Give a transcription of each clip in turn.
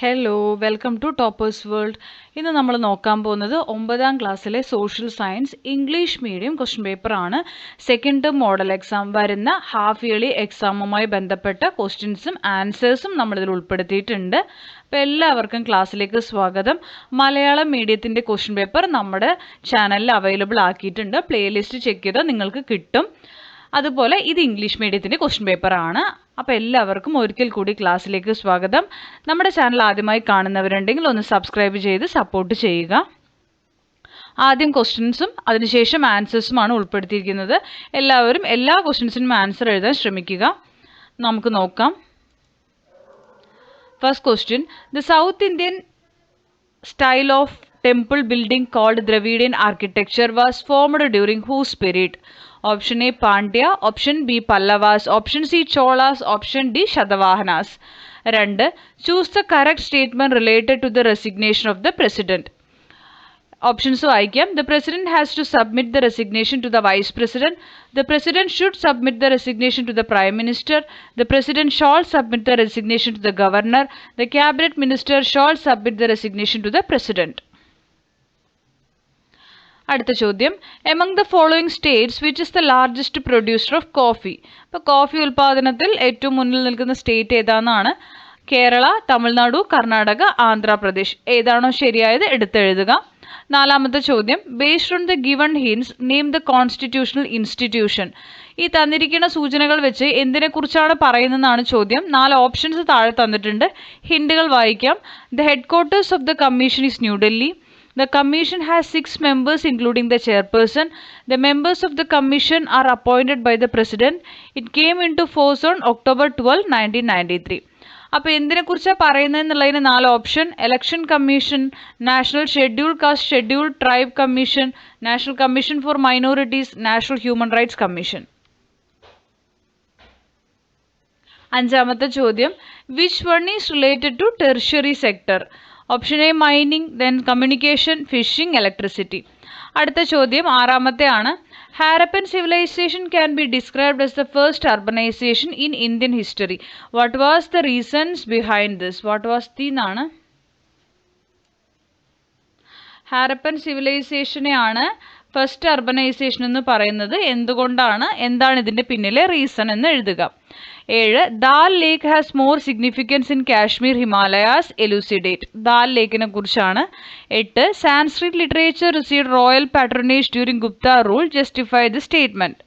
Hello welcome to toppers world. ഇന്ന് നമ്മൾ നോക്കാൻ പോകുന്നത് 9ാം ക്ലാസ്സിലെ social science English medium question പേപ്പറാണ്. സെക്കൻഡ് ടേം മോഡൽ എക്സാം വരുന്ന ഹാഫ് ഇയർലി എക്സാമുമായി ബന്ധപ്പെട്ട ക്വസ്റ്റ്യൻസും ആൻസേഴ്സും നമ്മളിതിൽ ഉൾപ്പെടുത്തിയിട്ടുണ്ട്. അപ്പോൾ എല്ലാവർക്കും ക്ലാസ്സിലേക്ക് സ്വാഗതം. മലയാളം മീഡിയത്തിൻ്റെ ക്വസ്റ്റ്യൻ പേപ്പർ നമ്മുടെ ചാനലിൽ അവൈലബിൾ ആക്കിയിട്ടുണ്ട്. പ്ലേലിസ്റ്റ് ചെക്ക് ചെയ്താൽ നിങ്ങൾക്ക് കിട്ടും. അതുപോലെ ഇത് ഇംഗ്ലീഷ് മീഡിയത്തിൻ്റെ ക്വസ്റ്റ്യൻ പേപ്പറാണ്. അപ്പോൾ എല്ലാവർക്കും ഒരിക്കൽ കൂടി ക്ലാസ്സിലേക്ക് സ്വാഗതം. നമ്മുടെ ചാനൽ ആദ്യമായി കാണുന്നവരുണ്ടെങ്കിൽ ഒന്ന് സബ്സ്ക്രൈബ് ചെയ്ത് സപ്പോർട്ട് ചെയ്യുക. ആദ്യം ക്വസ്റ്റ്യൻസും അതിനുശേഷം ആൻസേഴ്സുമാണ് ഉൾപ്പെടുത്തിയിരിക്കുന്നത്. എല്ലാവരും എല്ലാ ക്വസ്റ്റ്യൻസിനും ആൻസർ എഴുതാൻ ശ്രമിക്കുക. നമുക്ക് നോക്കാം. First question, the south Indian style of temple building called Dravidian architecture was formed during whose period? Option A Pandya, option B Pallavas, option C Cholas, option D Shatavahanas. 2. Choose the correct statement related to the resignation of the president. Options വായിക്കാം. The president has to submit the resignation to the vice president. The president should submit the resignation to the prime minister. The president shall submit the resignation to the governor. The cabinet minister shall submit the resignation to the president. അടുത്ത ചോദ്യം, among the following States which is the largest producer of coffee. ഇപ്പോൾ coffee ഉൽപ്പാദനത്തിൽ ഏറ്റവും മുന്നിൽ നിൽക്കുന്ന state ഏതാണെന്നാണ്. Kerala, Tamil Nadu, Karnataka, Andhra Pradesh. ഏതാണോ ശരിയായത് എടുത്തെഴുതുക. നാലാമത്തെ ചോദ്യം, based on the given hints name the constitutional institution. ഈ തന്നിരിക്കുന്ന സൂചനകൾ വെച്ച് എന്തിനെക്കുറിച്ചാണ് പറയുന്നതെന്നാണ് ചോദ്യം. 4 ഓപ്ഷൻസ് താഴെ തന്നിട്ടുണ്ട്. ഹിൻഡുകൾ വായിക്കാം. The head quarters of the commission is New Delhi. The commission has 6 members including the chairperson. The members of the commission are appointed by the president. It came into force on October 12, 1993. അപ്പോൾ എന്തിനെക്കുറിച്ചാണ് പറയുന്നതെന്നുള്ളതിന് 4 option. Election commission, national schedule caste schedule tribe commission, national commission for minorities, national human rights commission. അഞ്ചാമത്തെ ചോദ്യം, which one is related to tertiary sector. Option A mining, then communication, fishing, electricity. അടുത്ത ചോദ്യം ആറാമത്തെ ആണ്. Harappan civilization can be described as the first urbanization in Indian history. What was the reasons behind this? What was the എന്നാണ്. Harappan സിവിലൈസേഷനെയാണ് first urbanisation എന്ന് പറയുന്നത്. എന്തുകൊണ്ടാണ്, എന്താണ് ഇതിൻ്റെ പിന്നിലെ റീസൺ എന്ന് എഴുതുക. 7. Dal lake has more significance in Kashmir Himalayas. Elucidate. Dal ലേക്കിനെ കുറിച്ചാണ്. 8. Sanskrit literature received royal patronage during Gupta rule. Justify the statement.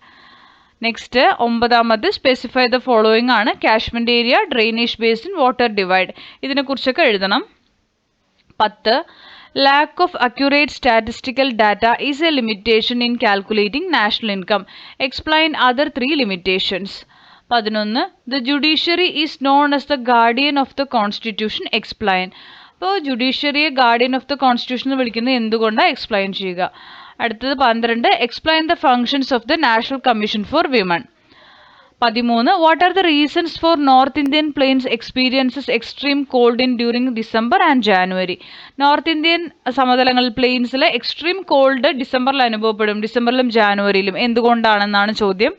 Next 9ാമത്, സ്പെസിഫൈ ദ ഫോളോയിങ് ആണ്. Catchment area, drainage basin, water divide. ഇതിനെക്കുറിച്ചൊക്കെ എഴുതണം. 10. Lack of accurate statistical data is a limitation in calculating national income. Explain other 3 limitations. 11. The judiciary is known as the guardian of the constitution. Explain. അപ്പോൾ ജുഡീഷ്യറിയെ guardian of the constitution എന്ന് വിളിക്കുന്നത് എന്തുകൊണ്ടാണ് explain ചെയ്യുക. അടുത്തത് 12. Explain the functions of the national commission for women. 13. What are the reasons for north Indian plains experiences extreme cold in during December and January. North Indian സമതലങ്ങളിൽ പ്ലെയിൻസിൽ extreme cold ഡിസംബറിൽ അനുഭവപ്പെടും. ഡിസംബറിലും ജാനുവരിയിലും എന്തുകൊണ്ടാണെന്നാണ് ചോദ്യം.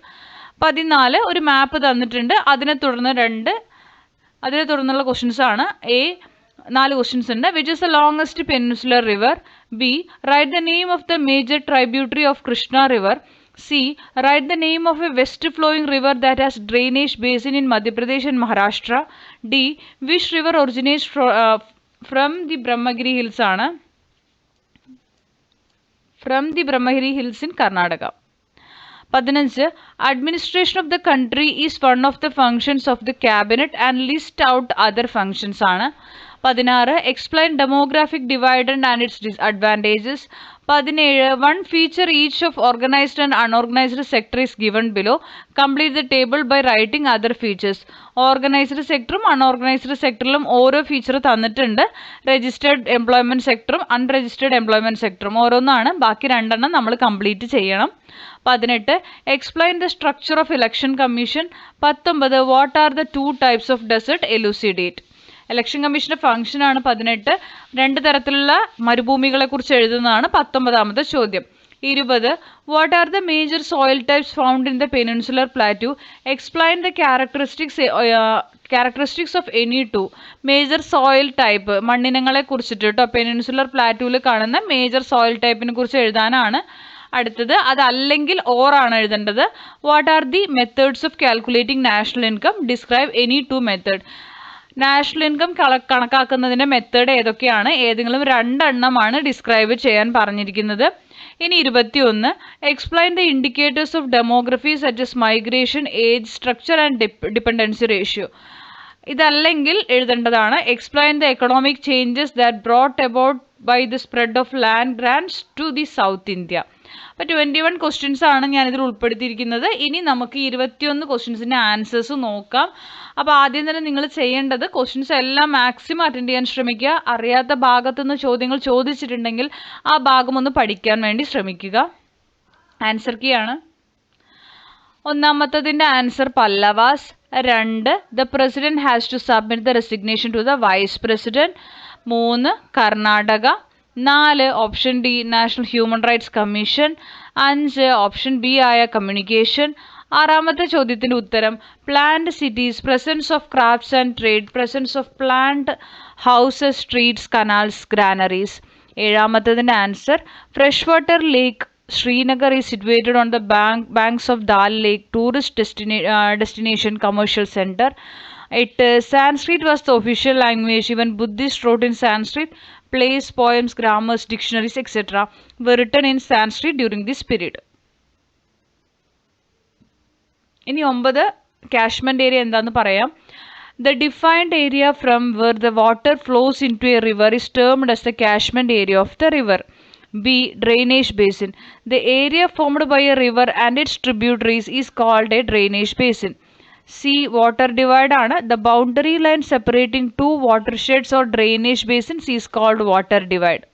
14. ഒരു മാപ്പ് തന്നിട്ടുണ്ട്. അതിനെ തുടർന്നുള്ള ക്വസ്റ്റ്യൻസ് ആണ്. 4 ക്വസ്റ്റ്യൻസ് ഉണ്ട്. Which is the longest peninsular river. B. Write the name of the major tributary of Krishna river. C. Write the name of a west flowing river that has drainage basin in Madhya Pradesh and Maharashtra. D. Which river originates from the Brahmagiri hills ആണ്. From the Brahmagiri hills in Karnataka. 15. Administration of the country is one of the functions of the cabinet and list out other functions ആണ്. 16. Explain demographic dividend and its disadvantages. 17. One feature each of organized and unorganized sector is given below. Complete the table by writing other features. Organised സെക്ടറും unorganised സെക്ടറിലും ഓരോ feature തന്നിട്ടുണ്ട്. Registered employment സെക്ടറും unregistered employment സെക്ടറും ഓരോന്നാണ്. ബാക്കി 2 നമ്മൾ complete ചെയ്യണം. 18. Explain the structure of election commission. 19. What are the 2 types of desert. Elucidate. Election കമ്മീഷൻ്റെ ഫംഗ്ഷനാണ് 18. 2 തരത്തിലുള്ള മരുഭൂമികളെക്കുറിച്ച് എഴുതുന്നതാണ് 19ാമത്തെ ചോദ്യം. 20. What are the major soil types found in the peninsular plateau? Explain the characteristics of any two. Major soil type മണ്ണിനങ്ങളെ കുറിച്ചിട്ട് കേട്ടോ peninsular പ്ലാറ്റൂവിൽ കാണുന്ന major soil ടൈപ്പിനെ കുറിച്ച് എഴുതാനാണ്. അടുത്തത് അതല്ലെങ്കിൽ ഓർ ആണ് എഴുതേണ്ടത്. What are the methods of calculating national income? Describe any two method. National income കണക്കാക്കുന്നതിൻ്റെ മെത്തേഡ് ഏതൊക്കെയാണ്? ഏതെങ്കിലും രണ്ടെണ്ണമാണ് ഡിസ്ക്രൈബ് ചെയ്യാൻ പറഞ്ഞിരിക്കുന്നത്. ഇനി 21. Explain the indicators of demography such as migration, age, structure and dependency ratio. ഇതല്ലെങ്കിൽ എഴുതേണ്ടതാണ് explain the economic changes that brought about by the spread of land grants to the south India. അപ്പോൾ 21 questions ആണ് ഞാനിതിൽ ഉൾപ്പെടുത്തിയിരിക്കുന്നത്. ഇനി നമുക്ക് 21 ക്വസ്റ്റ്യൻസിൻ്റെ answers നോക്കാം. അപ്പോൾ ആദ്യം തന്നെ നിങ്ങൾ ചെയ്യേണ്ടത് ക്വസ്റ്റ്യൻസ് എല്ലാം മാക്സിമം അറ്റൻഡ് ചെയ്യാൻ ശ്രമിക്കുക. അറിയാത്ത ഭാഗത്തുനിന്ന് ചോദ്യങ്ങൾ ചോദിച്ചിട്ടുണ്ടെങ്കിൽ ആ ഭാഗം ഒന്ന് പഠിക്കാൻ വേണ്ടി ശ്രമിക്കുക. ആൻസർ കീ ആണ്. ഒന്നാമത്തതിൻ്റെ answer Pallavas. 2. The president has to submit the resignation to the vice president. 3. Karnataka. 4. Option D national human rights commission. 5. Option B ആയ കമ്മ്യൂണിക്കേഷൻ. ആറാമത്തെ ചോദ്യത്തിൻ്റെ ഉത്തരം planned cities, presence of crafts and trade, presence of planned houses, streets, canals, granaries. ഏഴാമത്തതിൻ്റെ answer fresh water lake Srinagar is situated on the banks of Dal Lake, tourist destination, commercial center. 8. Sanskrit was the official language. Even Buddhists wrote in Sanskrit. Plays, poems, grammars, dictionaries, etc. were written in Sanskrit during this period. ഇനി 9 catchment area എന്താണെന്ന് പറയാം. The defined area from where the water flows into a river is termed as the catchment area of the river. B. Drainage basin. The area formed by a river and its tributaries is called a drainage basin. C. Water divide ആണ്. The boundary line separating two watersheds or drainage basins is called water divide.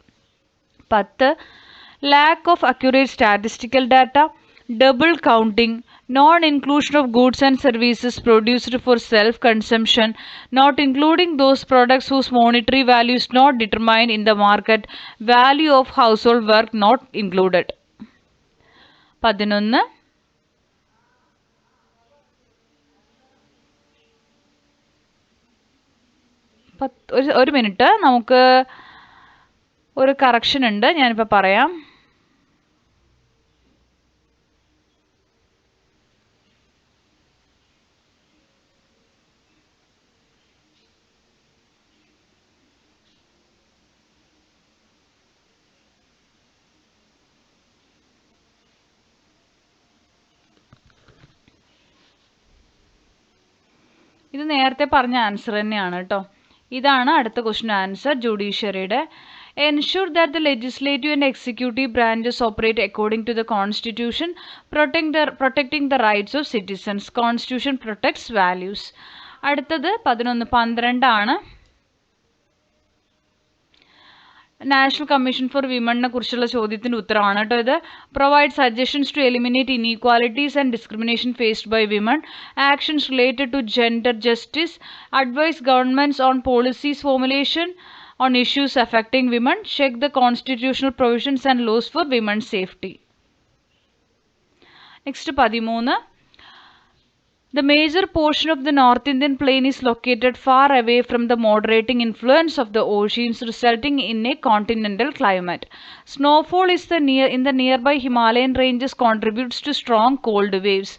10. Lack of accurate statistical data, double counting, non-inclusion of goods and services produced for self-consumption, not including those products whose monetary value is not determined in the market, value of household work not included. 11. ഒരു minute, നമുക്ക് ഒരു correction ഉണ്ട്, ഞാനിപ്പോൾ പറയാം. ഇത് നേരത്തെ പറഞ്ഞ answer തന്നെയാണ് കേട്ടോ. ഇതാണ് അടുത്ത ക്വസ്റ്റ്യൻ ആൻസർ ജുഡീഷ്യറിയുടെ. Ensure that the legislative and executive branches operate according to the Constitution, protecting the rights of citizens. Constitution protects values. അടുത്തത് 11-12 ആണ്. നാഷണൽ കമ്മീഷൻ ഫോർ വിമണിനെ കുറിച്ചുള്ള ചോദ്യത്തിൻ്റെ ഉത്തരമാണ് കേട്ടോ ഇത്. Provide suggestions to eliminate inequalities and discrimination faced by women, actions related to gender justice, advise governments on policies formulation on issues affecting women, check the constitutional provisions and laws for women's safety. Next 13. The major portion of the North Indian plain is located far away from the moderating influence of the oceans, resulting in a continental climate. Snowfall is in the nearby Himalayan ranges contributes to strong cold waves.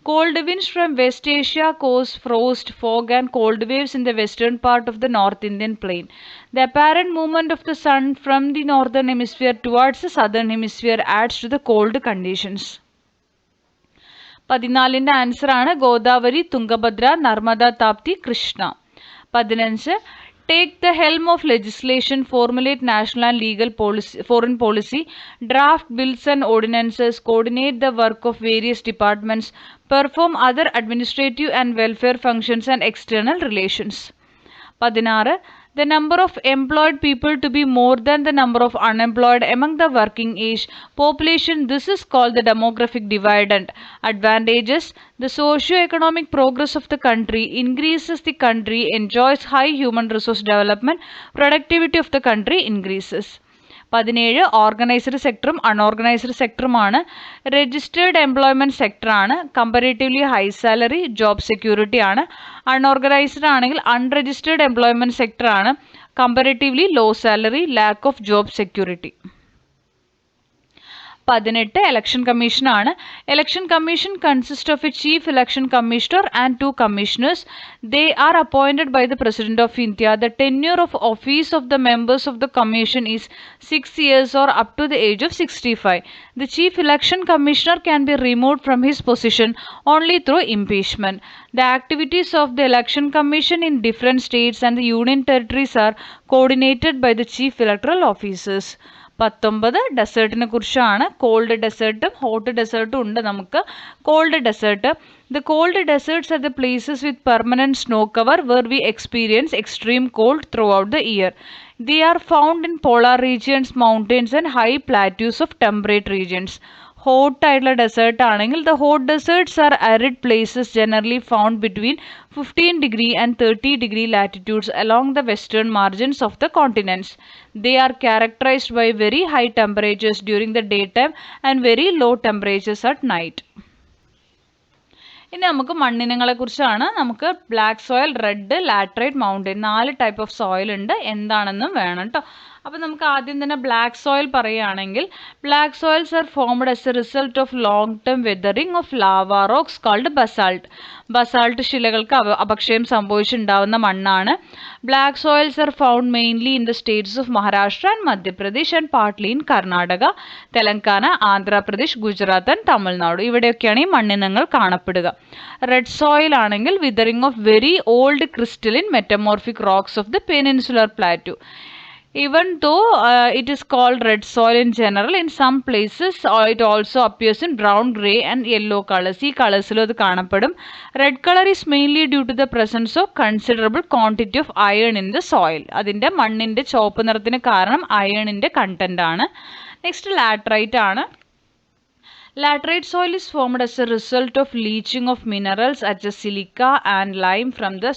Cold winds from West Asia cause frost, fog and cold waves in the western part of the North Indian plain. The apparent movement of the sun from the northern hemisphere towards the southern hemisphere adds to the cold conditions. 14 answer ആണ് Godavari, Tungabhadra, Narmada, Tapti, Krishna. 15. Take the helm of legislation, formulate national and legal foreign policy, draft bills and ordinances, coordinate the work of various departments, perform other administrative and welfare functions and external relations. 16. The number of employed people to be more than the number of unemployed among the working age population. This is called the demographic dividend. Advantages: the socio-economic progress of the country increases, the country enjoys high human resource development, productivity of the country increases. 17 organised സെക്ടറും unorganised സെക്ടറുമാണ്. Registered employment സെക്ടറാണ്. Comparatively high salary, job security ആണ്. Unorganised ആണെങ്കിൽ unregistered employment സെക്ടറാണ്. Comparatively low salary, lack of job security. 18 election commission ആണ്. Election commission consist of a chief election commissioner and 2 commissioners. They are appointed by the President of India. The tenure of office of the members of the commission is 6 years or up to the age of 65. The chief election commissioner can be removed from his position only through impeachment. The activities of the election commission in different states and the union territories are coordinated by the chief electoral officers. 19 ഡെസേർട്ടിനെ കുറിച്ചാണ്. Cold ഡെസേർട്ടും hot ഡെസേർട്ടും ഉണ്ട് നമുക്ക്. Cold desert. The cold deserts are the places with permanent snow cover where we experience extreme cold throughout the year. They are found in polar regions, mountains and high plateaus of temperate regions. Hot ആയിട്ടുള്ള desert ആണെങ്കിൽ the hot deserts are arid places generally found between 15 degree and 30 degree latitudes along the western margins of the continents. They are characterized by very high temperatures during the daytime and very low temperatures at night. ഇനി നമുക്ക് മണ്ണിനങ്ങളെ കുറിച്ചാണ്. നമുക്ക് black soil, red, laterite, mountain 4 type of soil ഉണ്ട്. എന്താണെന്നും വേണം കേട്ടോ. അപ്പോൾ നമുക്ക് ആദ്യം തന്നെ ബ്ലാക്ക് സോയിൽ പറയുകയാണെങ്കിൽ black soils are formed as a result of long term weathering of lava rocks called basalt. Basalt ശിലകൾക്ക് അപക്ഷയം സംഭവിച്ചുണ്ടാവുന്ന മണ്ണാണ്. Black soils are found mainly in the states of Maharashtra and Madhya Pradesh and partly in Karnataka, Telangana, Andhra Pradesh, Gujarat and Tamil Nadu. ഇവിടെയൊക്കെയാണ് ഈ മണ്ണിനങ്ങൾ കാണപ്പെടുക. Red soil ആണെങ്കിൽ weathering of very old crystalline metamorphic rocks of the peninsular plateau. Even though it is called red soil in general, in some places it also appears in brown, grey and yellow colors. ഈ കളേഴ്സിലും അത് കാണപ്പെടും. Red color is mainly due to the presence of considerable quantity of iron in the soil. അതിൻ്റെ മണ്ണിൻ്റെ ചുവപ്പ് നിറത്തിന് കാരണം അയണിൻ്റെ content ആണ്. Next laterite ആണ്. Laterite soil is formed as a result of leaching of minerals such as silica and lime from the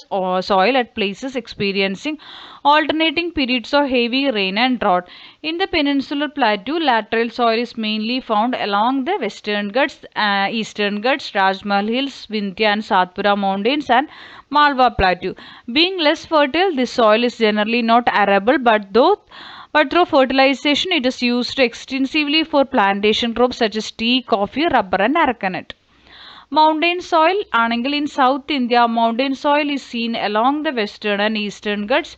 soil at places experiencing alternating periods of heavy rain and drought. In the peninsular plateau, laterite soil is mainly found along the western Ghats, eastern Ghats, Rajmahal Hills, Vindhya and Satpura mountains and Malwa plateau. Being less fertile, this soil is generally not arable, but through fertilization it is used extensively for plantation crops such as tea, coffee, rubber and arecanut. Mountain soil ആണെങ്കിൽ in South India, mountain soil is seen along the western and eastern Ghats.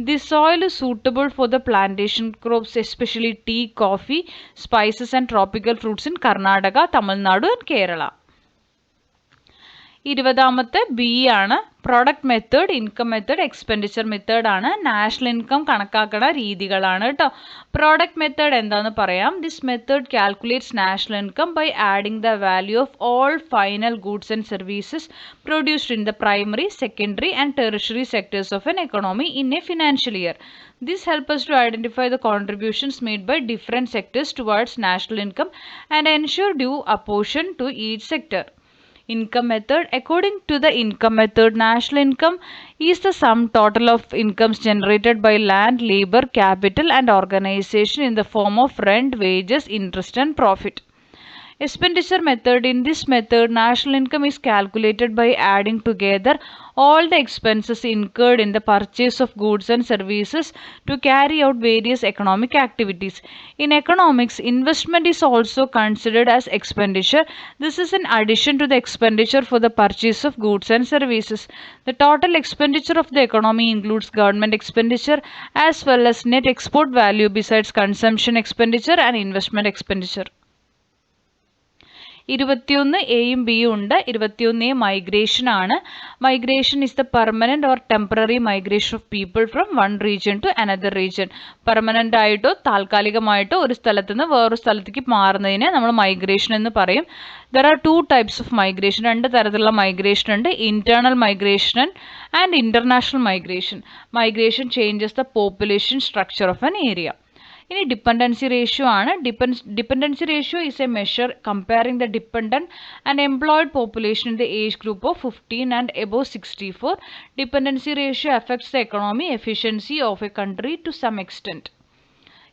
This soil is suitable for the plantation crops, especially tea, coffee, spices and tropical fruits in Karnataka, Tamil Nadu and Kerala. 20ാമത്തെ B ആണ്. Product method, income method, expenditure method ആണ്. National income കണക്കാക്കുന്ന രീതികളാണ് കേട്ടോ. Product method എന്താണെന്ന് പറയാം. This method calculates national income by adding the value of all final goods and services produced in the primary, secondary and tertiary sectors of an economy in a financial year. This helps us to identify the contributions made by different sectors towards national income and ensure due apportion to each sector. Income method. According to the income method, national income is the sum total of incomes generated by land, labor, capital and organization in the form of rent, wages, interest and profit. Expenditure method. In this method, national income is calculated by adding together all the expenses incurred in the purchase of goods and services to carry out various economic activities. In economics, investment is also considered as expenditure. This is in addition to the expenditure for the purchase of goods and services. The total expenditure of the economy includes government expenditure as well as net export value besides consumption expenditure and investment expenditure. 21 എയും ബിയും ഉണ്ട്. 21 migration ആണ്. Migration is the permanent or temporary migration of people from one region to another region. Permanent ആയിട്ടോ താൽക്കാലികമായിട്ടോ ഒരു സ്ഥലത്ത് നിന്ന് വേറൊരു സ്ഥലത്തേക്ക് മാറുന്നതിനെ നമ്മൾ മൈഗ്രേഷൻ എന്ന് പറയും. There are 2 types of migration. 2 തരത്തിലുള്ള മൈഗ്രേഷൻ ഉണ്ട്. Internal migration and international migration. Migration changes the population structure of an area. ഇനി ഡിപ്പെൻഡൻസി റേഷ്യോ ആണ്. Dependency ratio is a measure comparing the dependent and employed population in the age group of 15 and above 64. Dependency ratio affects the economy efficiency of a country to some extent.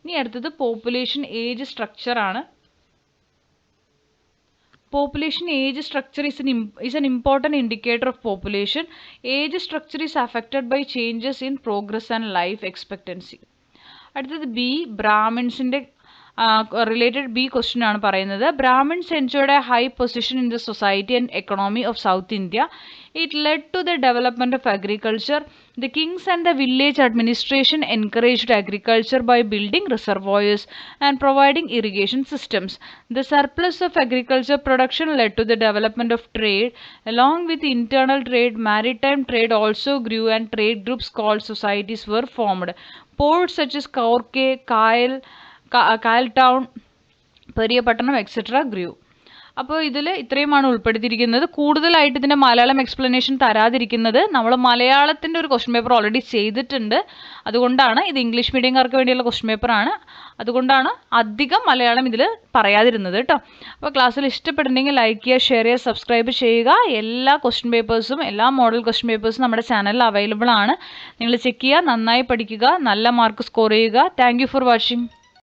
ഇനി അടുത്തത് population age സ്ട്രക്ചറാണ്. Population age structure is an important indicator of population. Age structure is affected by changes in progress and life expectancy. അടുത്തത് B, ബ്രാഹ്മിൻസിൻ്റെ related B question ആണ് പറയുന്നത്. Brahmins enjoyed a high position in the society and economy of South India. It led to the development of agriculture. The kings and the village administration encouraged agriculture by building reservoirs and providing irrigation systems. The surplus of agriculture production led to the development of trade. Along with internal trade, maritime trade also grew and trade groups called societies were formed. Ports such as Kaurke, Kyle Town, Periyapattanam, etc. grew. അപ്പോൾ ഇതിൽ ഇത്രയുമാണ് ഉൾപ്പെടുത്തിയിരിക്കുന്നത്. കൂടുതലായിട്ട് ഇതിൻ്റെ Malayalam explanation തരാതിരിക്കുന്നത് നമ്മൾ മലയാളത്തിൻ്റെ ഒരു question paper already ചെയ്തിട്ടുണ്ട്. അതുകൊണ്ടാണ് ഇത് ഇംഗ്ലീഷ് മീഡിയംകാർക്ക് വേണ്ടിയുള്ള ക്വസ്റ്റ്യൻ പേപ്പറാണ്. അതുകൊണ്ടാണ് അധികം മലയാളം ഇതിൽ പറയാതിരുന്നത് കേട്ടോ. അപ്പോൾ ക്ലാസ്സിൽ ഇഷ്ടപ്പെട്ടിട്ടുണ്ടെങ്കിൽ ലൈക്ക് ചെയ്യുക, ഷെയർ ചെയ്യുക, സബ്സ്ക്രൈബ് ചെയ്യുക. എല്ലാ ക്വസ്റ്റ്യൻ പേപ്പേഴ്സും എല്ലാ മോഡൽ ക്വസ്റ്റ്യൻ പേപ്പേഴ്സും നമ്മുടെ ചാനലിൽ അവൈലബിൾ ആണ്. നിങ്ങൾ ചെക്ക് ചെയ്യുക, നന്നായി പഠിക്കുക, നല്ല മാർക്ക് സ്കോർ ചെയ്യുക. Thank you for watching.